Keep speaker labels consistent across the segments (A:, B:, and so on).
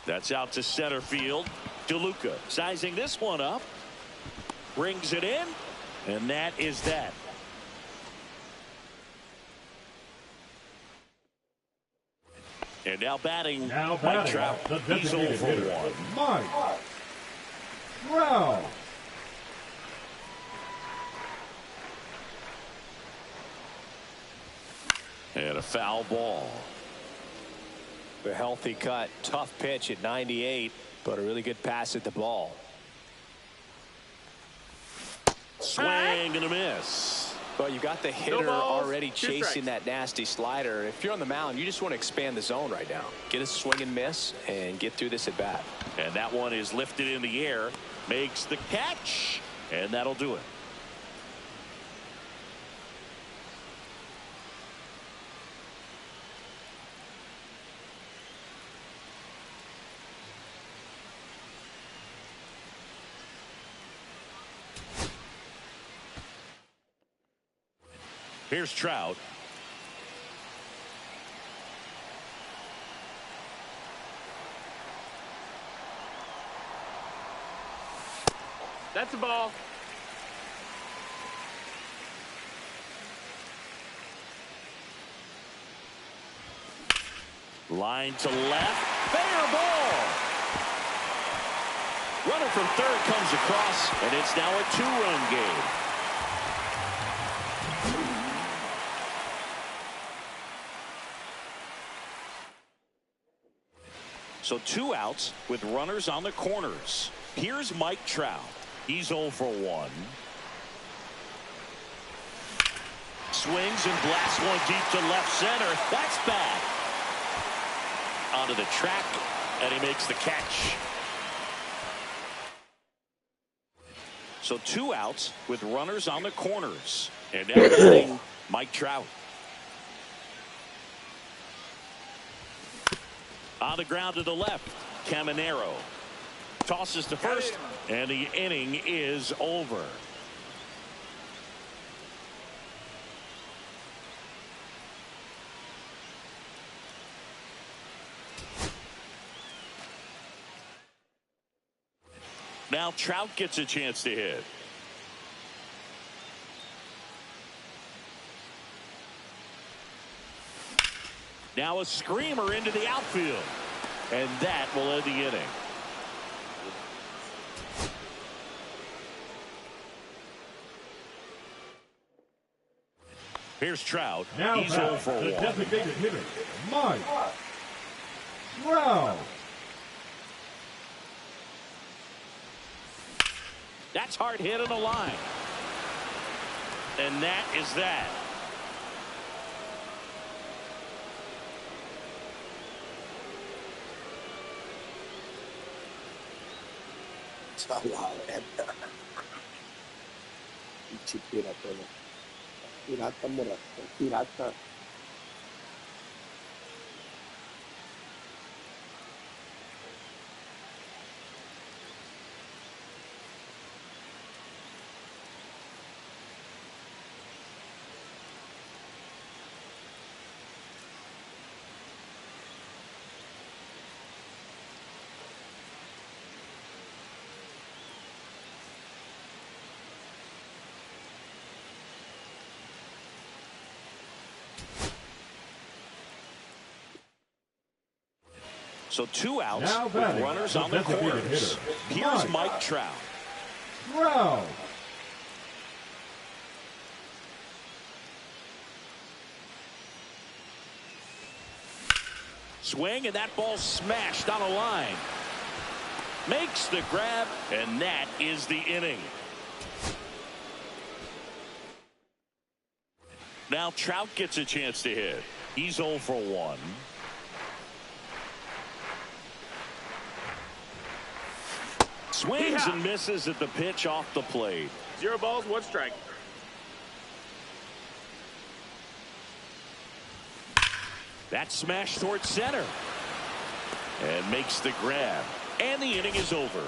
A: That's out to center field. DeLuca sizing this one up. Brings it in. And that is that. And now batting, Mike Trout. He's 0 for 1.
B: Mike Trout.
A: And a foul ball.
C: A healthy cut. Tough pitch at 98, but a really good pass at the ball.
A: Swing and a miss.
C: Well, you got the hitter already chasing that nasty slider. If you're on the mound, you just want to expand the zone right now. Get a swing and miss and get through this at bat.
A: And that one is lifted in the air. Makes the catch. And that'll do it. Here's Trout.
D: That's a ball.
A: Line to left. Fair ball. Runner from third comes across, and it's now a 2-run game. So 2 outs with runners on the corners. Here's Mike Trout. He's 0 for 1. Swings and blasts one deep to left center. That's bad. Onto the track, and he makes the catch. So 2 outs with runners on the corners. And now hitting Mike Trout. On the ground to the left, Caminero tosses to first, and the inning is over. Now Trout gets a chance to hit. Now a screamer into the outfield. And that will end the inning. Here's Trout.
B: Now
A: he's 0 for 1.
B: The designated hitter, Mike Trout.
A: That's hard hit on the line. And that is that.
E: Pirata.
A: So 2 outs with runners on the corners. Here's Mike Trout.
B: Trout.
A: Swing, and that ball smashed on a line. Makes the grab, and that is the inning. Now Trout gets a chance to hit. He's 0 for 1. Swings and misses at the pitch off the plate.
D: 0 balls, 1 strike.
A: That smash towards center. And makes the grab. And the inning is over.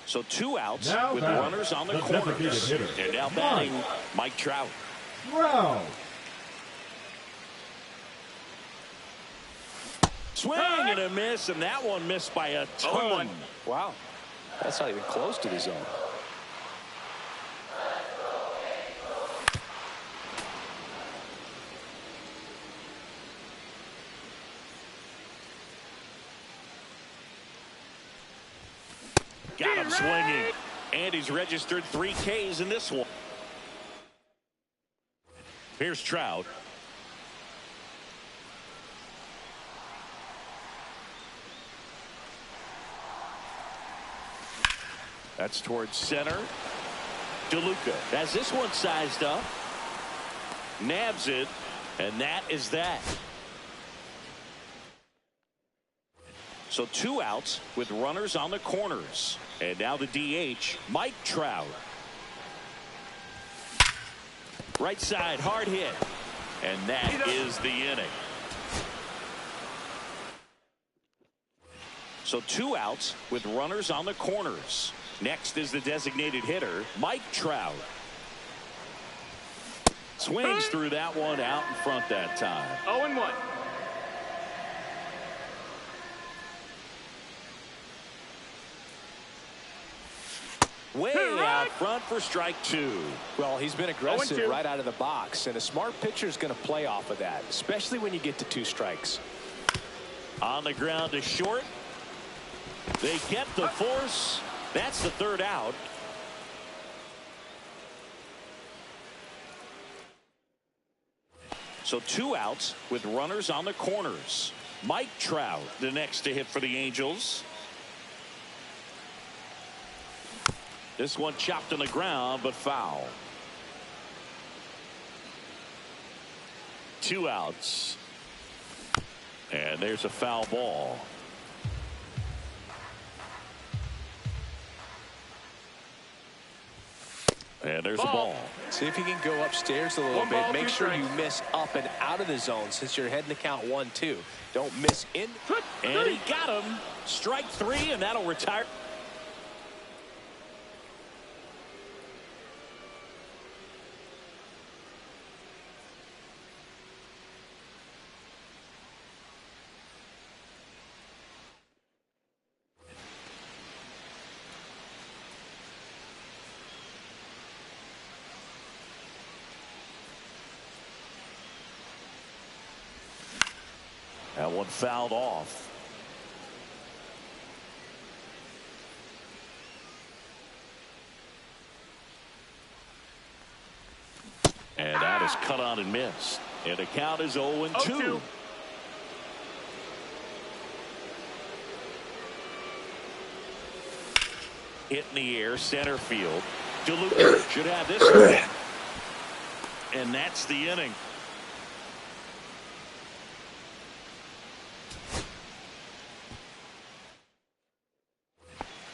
A: So 2 outs
B: now
A: with runners on the corners. And now batting Mike Trout. Swing and a miss, and that one missed by a ton.
C: Wow. That's not even close to the zone.
A: Got him swinging. And he's registered 3 Ks in this one. Here's Trout. That's towards center. DeLuca has this one sized up. Nabs it. And that is that. So 2 outs with runners on the corners. And now the DH, Mike Trout. Right side, hard hit. And that is the inning. So 2 outs with runners on the corners. Next is the designated hitter, Mike Trout. Swings through that one out in front that time.
D: 0-1.
A: Way out front for strike 2.
C: Well, he's been aggressive right out of the box, and a smart pitcher is going to play off of that, especially when you get to 2 strikes.
A: On the ground to short. They get the force. That's the 3rd out. So 2 outs with runners on the corners. Mike Trout, the next to hit for the Angels. This one chopped on the ground, but foul. 2 outs. And there's a foul ball. And there's a ball.
C: See if you can go upstairs a little bit. Make sure you miss up and out of the zone since you're heading to count 1-2. Don't miss in.
A: And he got him. Strike 3, and that'll retire. That one fouled off. And that is cut on and missed. And the count is 0-2. Hit in the air, center field. DeLuca should have this one. And that's the inning.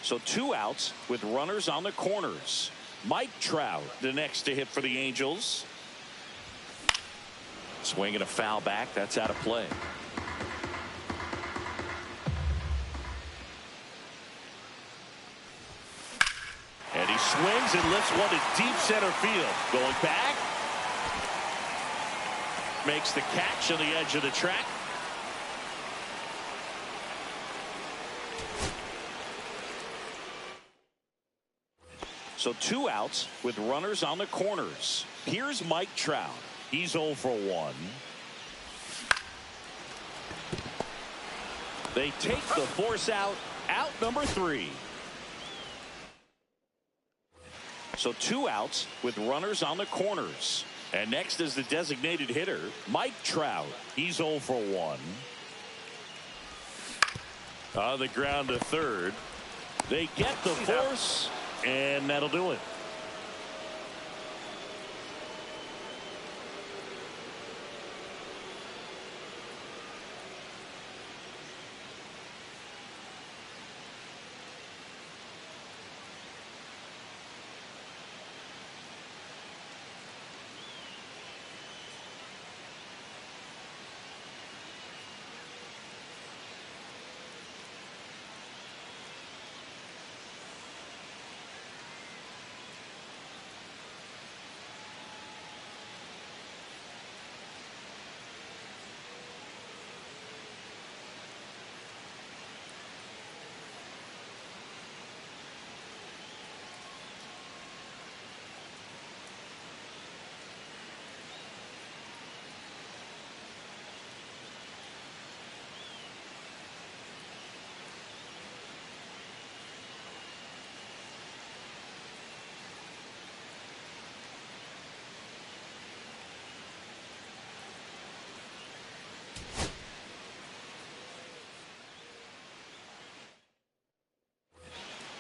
A: So 2 outs with runners on the corners. Mike Trout, the next to hit for the Angels. Swinging a foul back. That's out of play. And he swings and lifts one to deep center field. Going back. Makes the catch on the edge of the track. So 2 outs with runners on the corners. Here's Mike Trout. He's 0 for 1. They take the force out. Out number 3. So 2 outs with runners on the corners. And next is the designated hitter, Mike Trout. He's 0 for 1. On the ground to 3rd. They get the force. And that'll do it.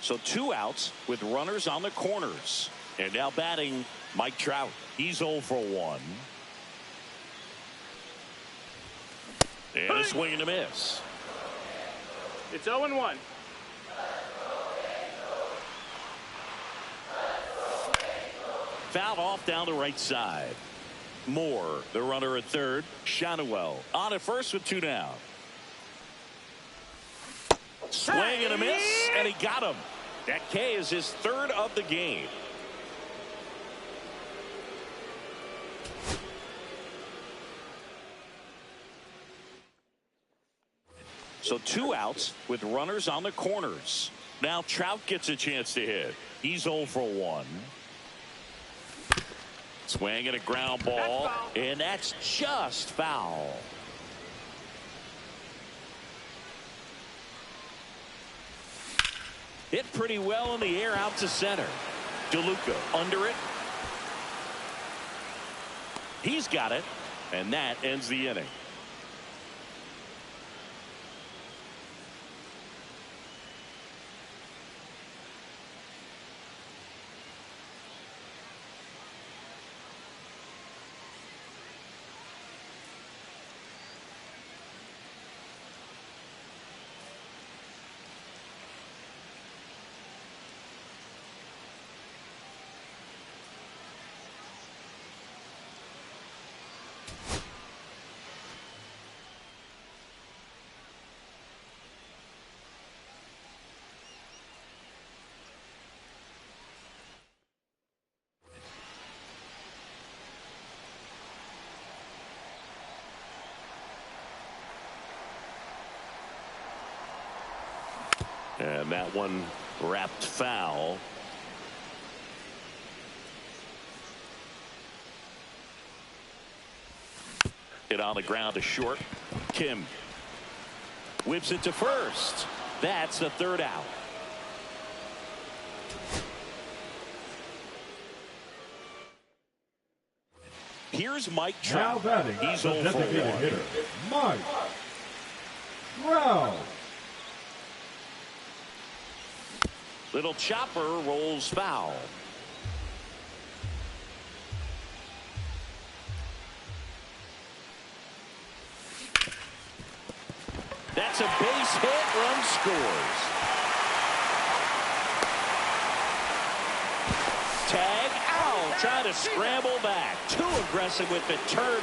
A: So 2 outs with runners on the corners. And now batting Mike Trout. He's 0 for 1. And a swing and a miss.
D: It's 0-1.
A: Fouled off down the right side. Moore, the runner at third. Shadowell on at first with 2 down. Swing and a miss, and he got him. That K is his 3rd of the game. So 2 outs with runners on the corners. Now Trout gets a chance to hit. He's 0 for 1. Swing and a ground ball, and that's just foul. Hit pretty well in the air out to center. DeLuca under it. He's got it, and that ends the inning. And that one wrapped foul. Hit on the ground to short. Kim whips it to first. That's the 3rd out. Here's Mike
B: Now
A: Trout.
B: batting,
A: He's
B: the
A: 0 for 1.
B: designated hitter, Mike Trout.
A: Little chopper rolls foul. That's a base hit. Run scores. Tag out. Trying to scramble back. Too aggressive with the turn.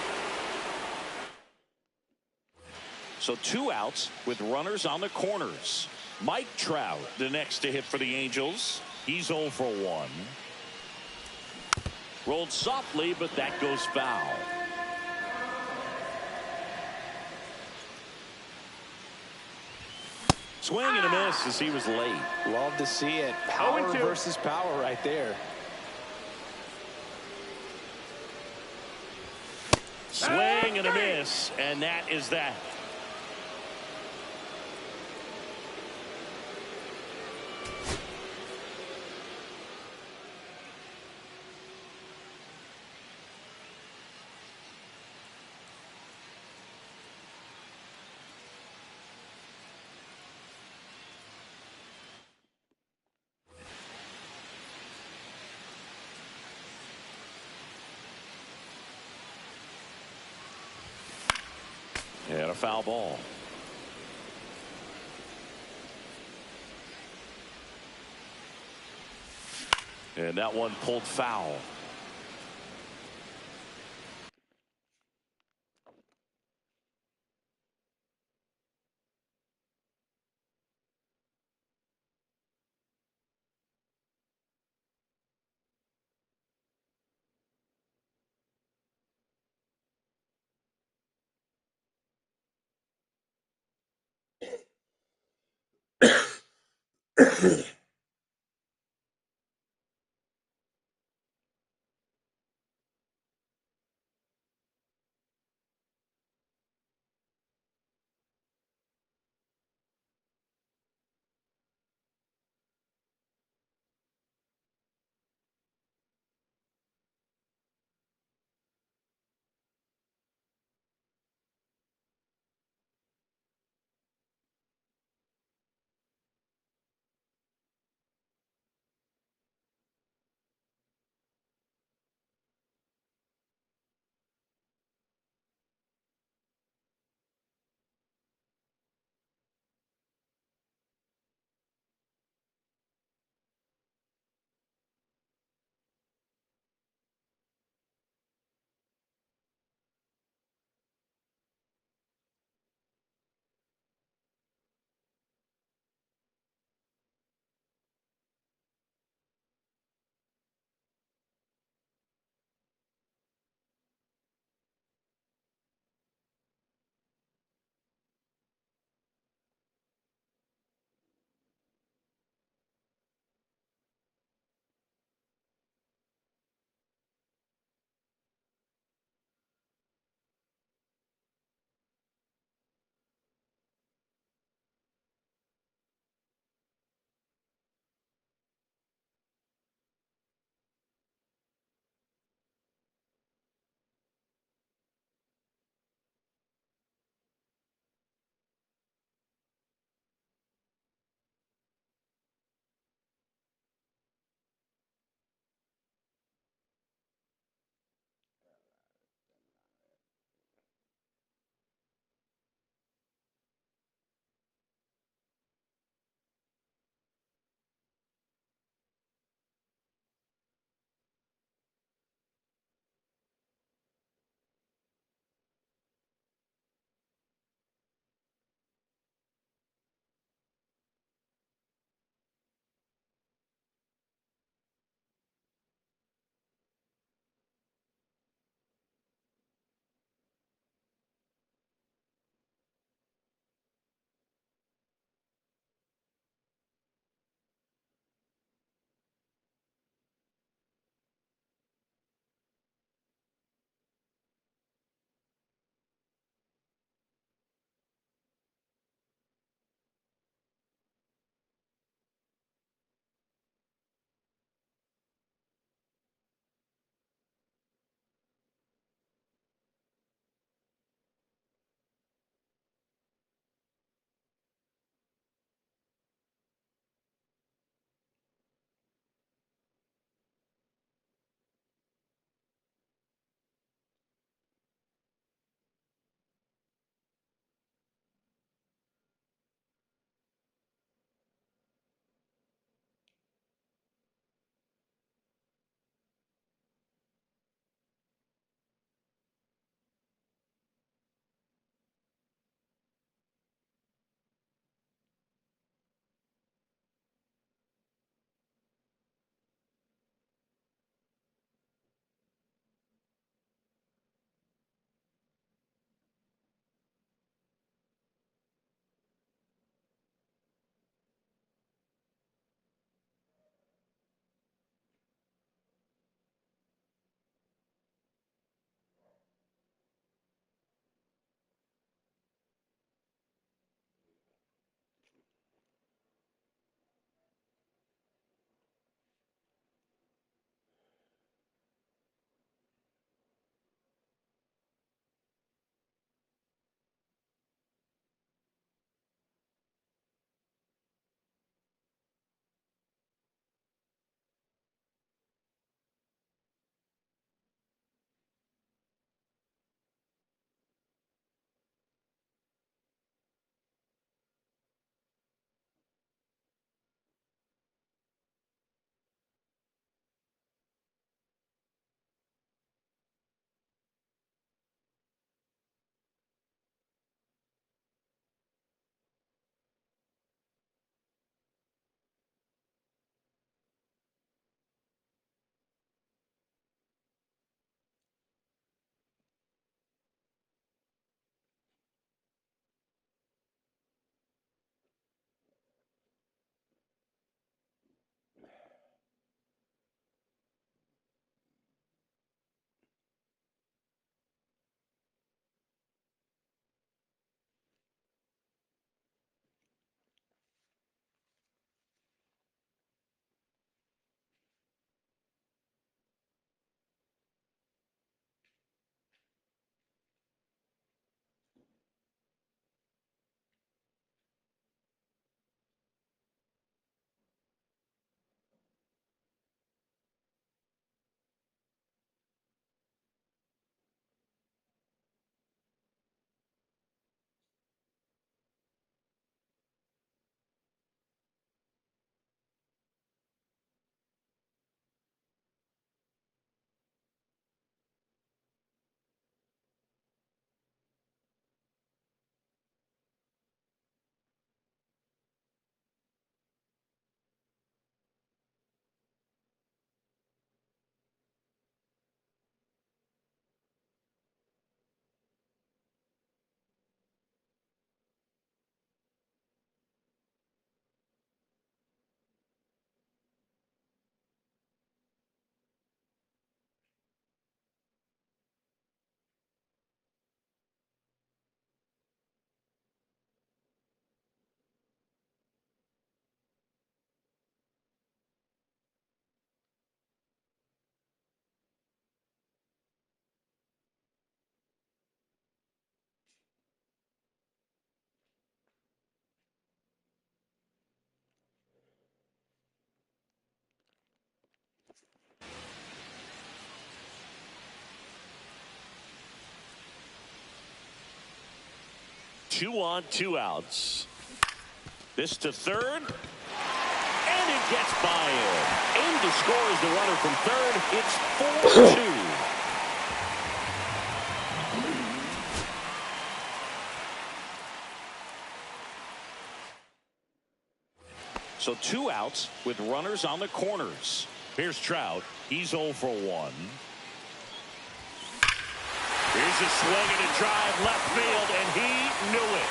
A: So 2 outs with runners on the corners. Mike Trout, the next to hit for the Angels. He's 0 for 1. Rolled softly, but that goes foul. Swing and a miss as he was late.
C: Love to see it. Power
D: 0-2.
C: versus power right there.
A: Swing and a miss, and that is that. And a foul ball. And that one pulled foul. 2 on, 2 outs. This to third. And it gets by him. Aimed to score as the runner from third. It's 4-2. So 2 outs with runners on the corners. Here's Trout. He's 0 for 1. Here's a swing and a drive left field, and he knew it.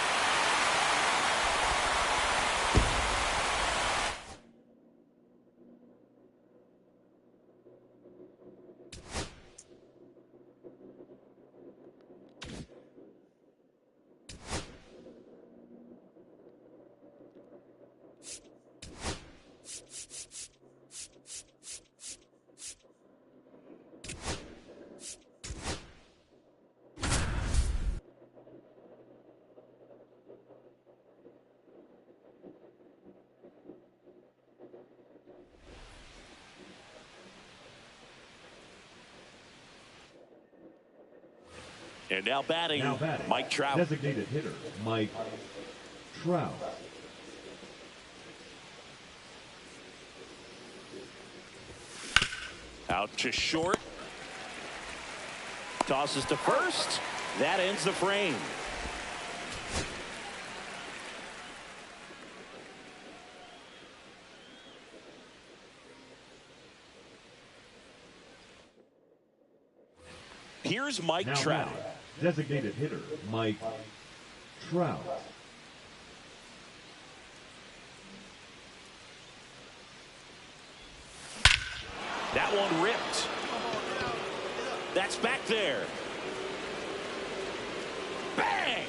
A: And now batting, Mike Trout.
B: Designated hitter, Mike Trout.
A: Out to short. Tosses to first. That ends the frame. Here's Mike Trout.
B: Designated hitter, Mike Trout.
A: That one ripped. That's back there. Bang!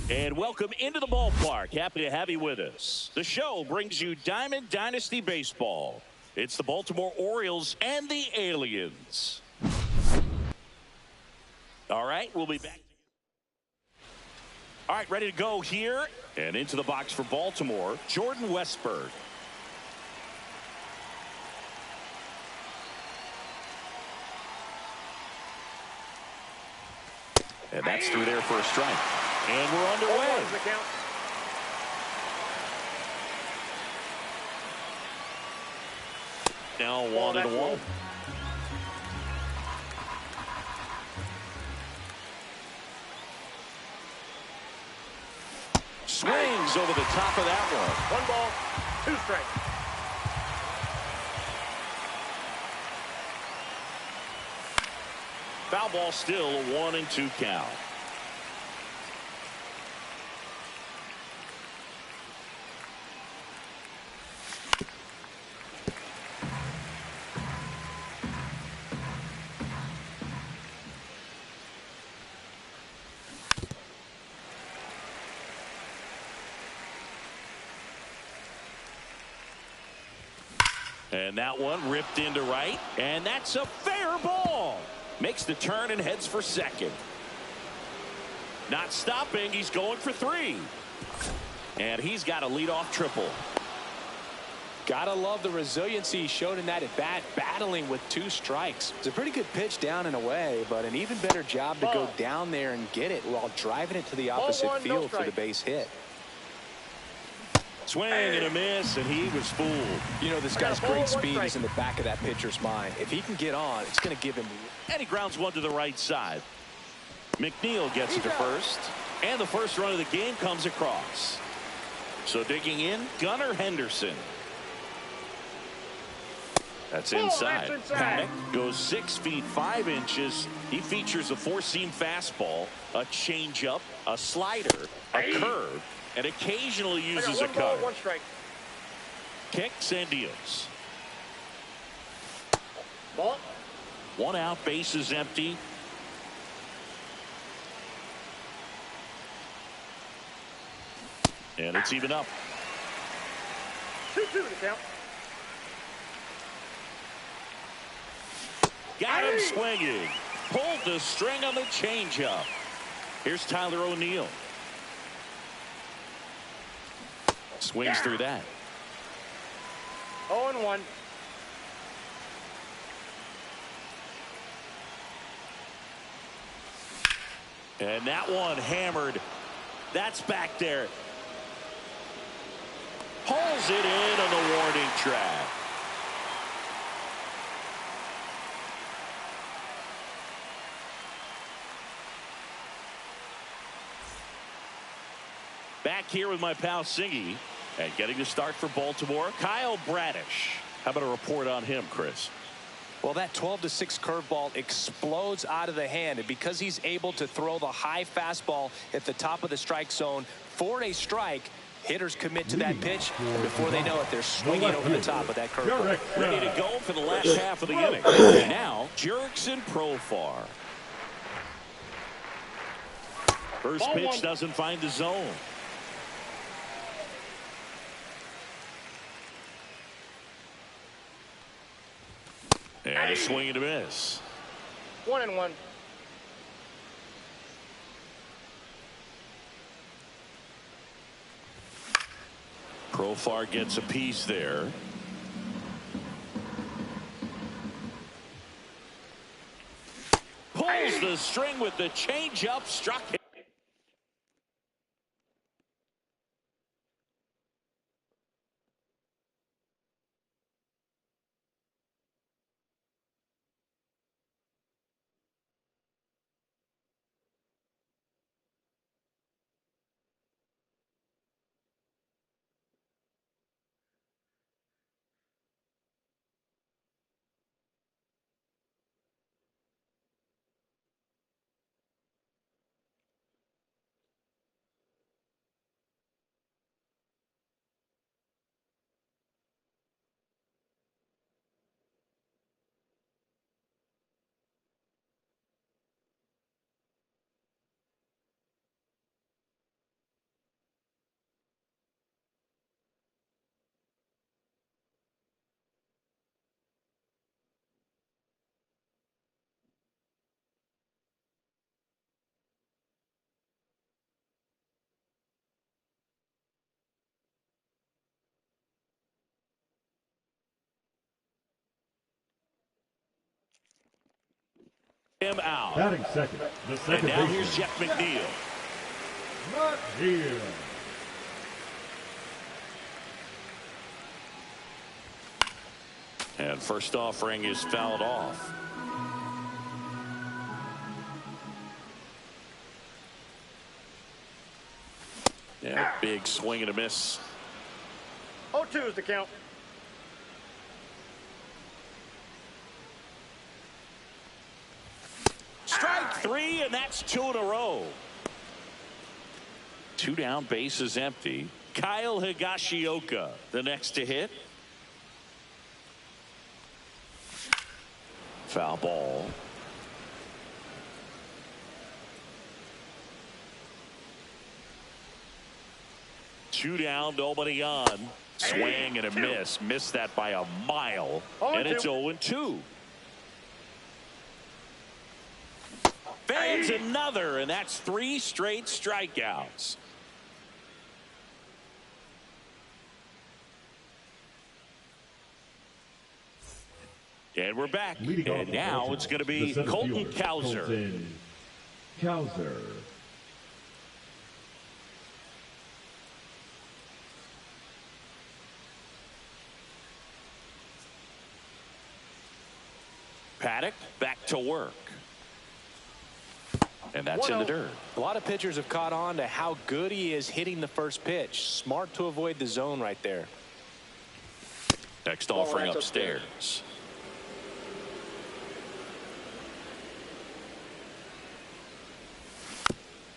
A: And welcome into the ballpark. Happy to have you with us. The show brings you Diamond Dynasty Baseball. It's the Baltimore Orioles and the Aliens. All right, we'll be back. All right, ready to go here. And into the box for Baltimore, Jordan Westberg. And that's through there for a strike. And we're underway. Now 1-1. Swings over the top of that one.
D: 1 ball, 2 strikes.
A: Foul ball, still a 1-2 count. And that one ripped into right. And that's a fair ball. Makes the turn and heads for second. Not stopping. He's going for 3. And he's got a leadoff triple.
C: Gotta love the resiliency he showed in that at bat, battling with 2 strikes. It's a pretty good pitch down and away, but an even better job to go down there and get it while driving it to the opposite field for the base hit.
A: Swing and a miss, and he was fooled.
C: You know, this guy's great speed is in the back of that pitcher's mind. If he can get on, it's going to give him.
A: And he grounds one to the right side. McNeil gets it to first. And the first run of the game comes across. So digging in, Gunnar Henderson. That's inside. Paddock goes 6 feet 5 inches. He features a 4-seam fastball, a changeup, a slider, a curve, and occasionally uses a cutter.
D: 1 strike.
A: Kicks and deals.
D: Ball.
A: One out, bases empty. And it's even up.
D: 2-2 to count.
A: Got him swinging. Pulled the string on the changeup. Here's Tyler O'Neill. Swings through that.
D: 0-1.
A: And that one hammered. That's back there. Pulls it in on the warning track. Back here with my pal Singy. And getting the start for Baltimore, Kyle Bradish. How about a report on him, Chris?
C: Well, that 12-6 curveball explodes out of the hand, and because he's able to throw the high fastball at the top of the strike zone for a strike, hitters commit to that pitch, and before they know it, they're swinging over the top of that curveball.
A: Ready to go for the last half of the inning. And now, Jurickson Profar. First pitch doesn't find the zone. And a swing and a miss.
D: 1-1.
A: Profar gets a piece there. Pulls the string with the changeup, struck him. Him out.
B: Batting second, the second
A: And now
B: baseman.
A: here's Jeff McNeil.
B: Not here.
A: And first offering is fouled off. Yeah, big swing and a miss.
D: 0-2 is the count.
A: Strike three, and that's two in a row. Two down, bases empty. Kyle Higashioka, the next to hit. Foul ball. Two down, nobody on. Swing and a miss. Missed that by a mile. And it's 0-2. Fans another, and that's three straight strikeouts. And we're back. And now it's going to be Colton Cowser.
B: Cowser.
A: Paddock back to work. And that's in the dirt.
C: A lot of pitchers have caught on to how good he is hitting the first pitch. Smart to avoid the zone right there.
A: Next offering upstairs.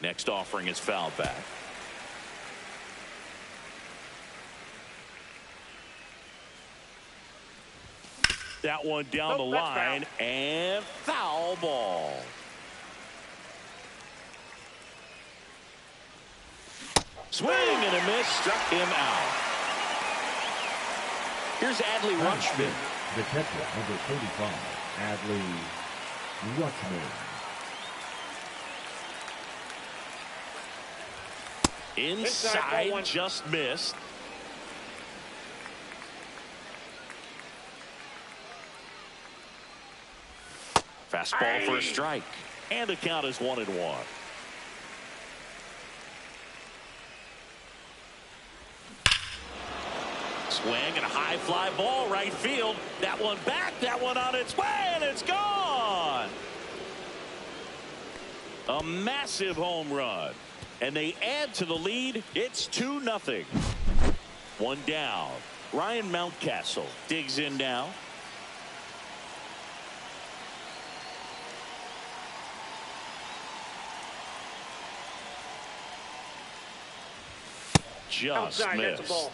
A: Next offering is fouled back. That one down the line, and foul ball. Swing and a miss, struck him out. Here's Adley Rutschman.
B: The catcher, number 35, Adley Rutschman.
A: Inside, just missed. Fastball for a strike. And the count is 1-1. Swing and a high fly ball right field. That one back, that one on its way, and it's gone. A massive home run. And they add to the lead. It's 2-0. One down. Ryan Mountcastle digs in now. Just
D: outside,
A: missed.
D: that's a ball.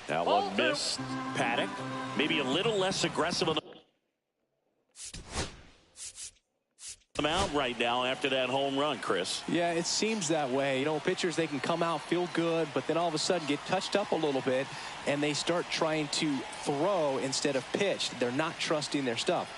A: That one missed. Paddock maybe a little less aggressive on the mound right now after that home run, Chris.
C: Yeah, it seems that way. You know, pitchers, they can come out, feel good, but then all of a sudden get touched up a little bit, and they start trying to throw instead of pitch. They're not trusting their stuff.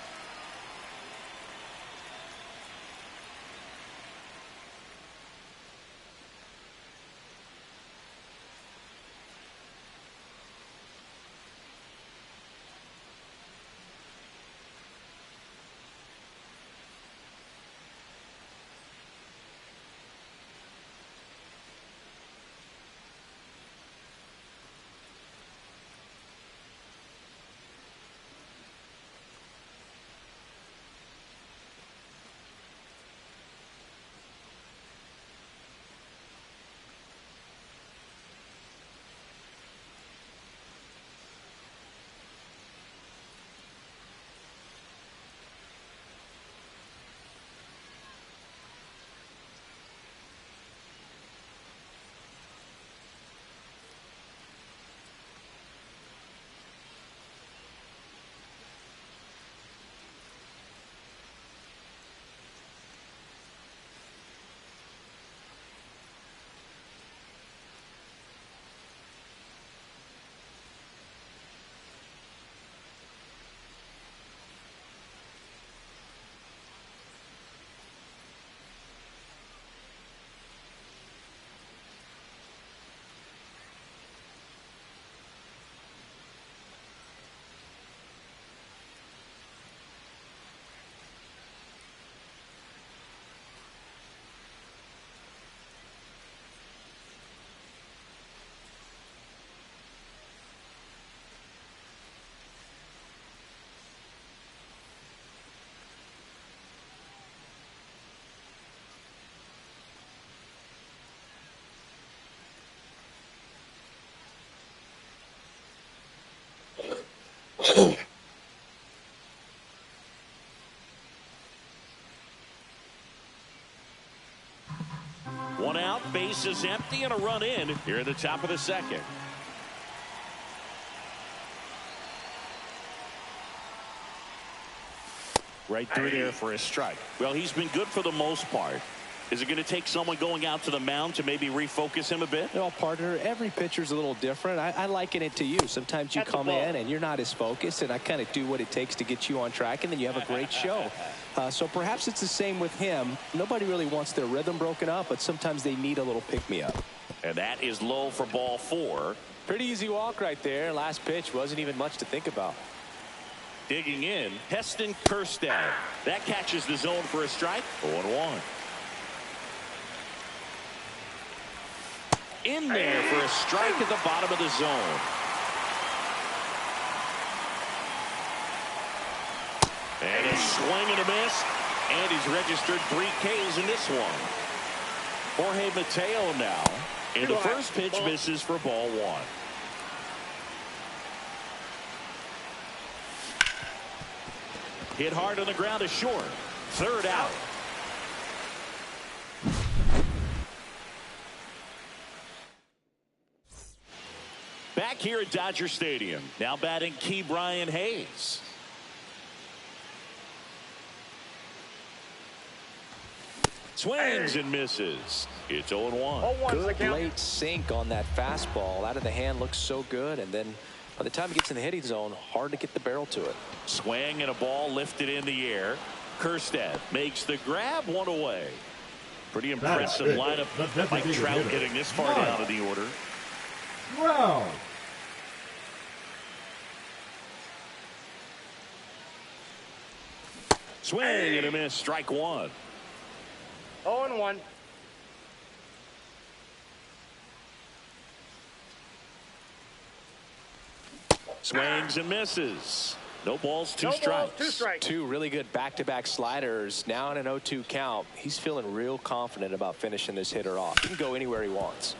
A: One out, base is empty, and a run in here at the top of the second. Right through there for a strike. Well, he's been good for the most part. Is it going to take someone going out to the mound to maybe refocus him a bit?
C: Well, partner, every pitcher's a little different. I liken it to you. Sometimes you come in and you're not as focused, and I kind of do what it takes to get you on track, and then you have a great show. So perhaps it's the same with him. Nobody really wants their rhythm broken up, but sometimes they need a little pick-me-up.
A: And that is low for ball 4.
C: Pretty easy walk right there. Last pitch wasn't even much to think about.
A: Digging in, Heston Kjerstad. That catches the zone for a strike. 0-1. In there for a strike at the bottom of the zone. And a swing and a miss. And he's registered 3 Ks in this one. Jorge Mateo now. And the first pitch misses for ball 1. Hit hard on the ground to short. Third out. here at Dodger Stadium. Now batting Key Brian Hayes. Swings and misses. It's 0-1.
C: Good late sink on that fastball. Out of the hand, looks so good. And then by the time he gets in the hitting zone, hard to get the barrel to it.
A: Swing and a ball lifted in the air. Kerstead makes the grab, one away. Pretty impressive lineup. Mike Trout getting this far down in the order.
B: Wow.
A: Swing and a miss. Strike one.
D: 0-1.
A: Swings and misses. No balls, two strikes.
C: Two really good back-to-back sliders. Now in an 0-2 count. He's feeling real confident about finishing this hitter off. He can go anywhere he wants.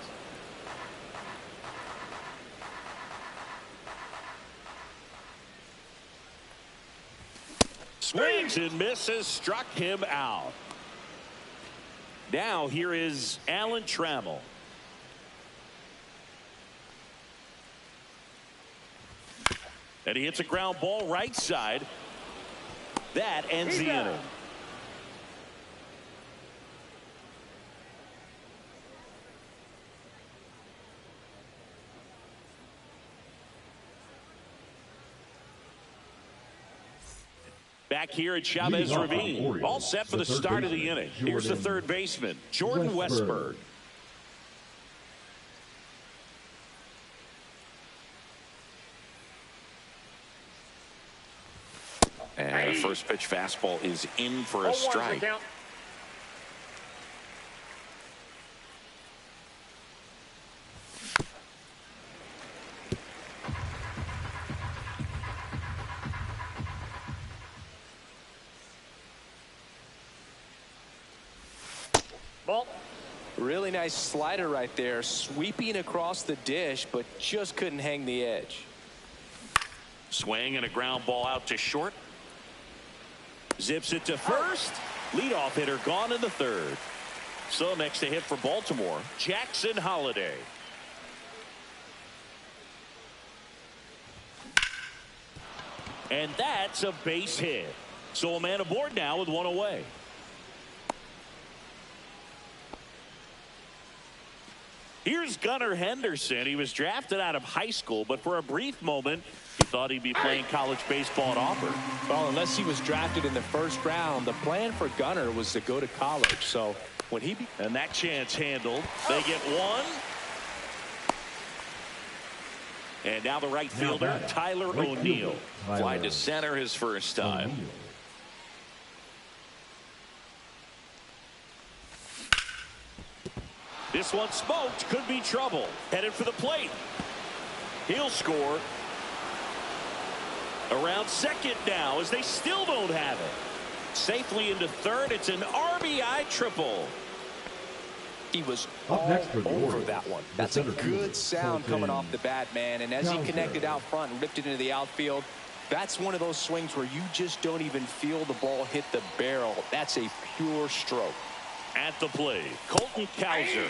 A: Swings and misses. Struck him out. Now here is Alan Trammell. And he hits a ground ball right side. That ends the inning. Back here at Chavez Ravine. All set for the start of the inning. Here's the third baseman, Jordan Westburg. And the first pitch fastball is in for a strike.
D: Ball.
C: Really nice slider right there, sweeping across the dish, but just couldn't hang the edge.
A: Swing and a ground ball out to short. Zips it to first. Leadoff hitter gone in the third. So next to hit for Baltimore, Jackson Holliday. And that's a base hit. So a man aboard now with one away. Here's Gunnar Henderson. He was drafted out of high school, but for a brief moment, he thought he'd be playing college baseball at Auburn.
C: Well, unless he was drafted in the first round, the plan for Gunnar was to go to college. So when he...
A: And that chance handled. They get one. And now the right fielder, Tyler O'Neill. Fly to center his first time. This one smoked. Could be trouble. Headed for the plate. He'll score. Around second now as they still don't have it. Safely into third. It's an RBI triple.
C: He was all over that one. That's a good sound coming off the bat, man. And as he connected out front and ripped it into the outfield, that's one of those swings where you just don't even feel the ball hit the barrel. That's a pure stroke.
A: At the plate, Colton Cowser.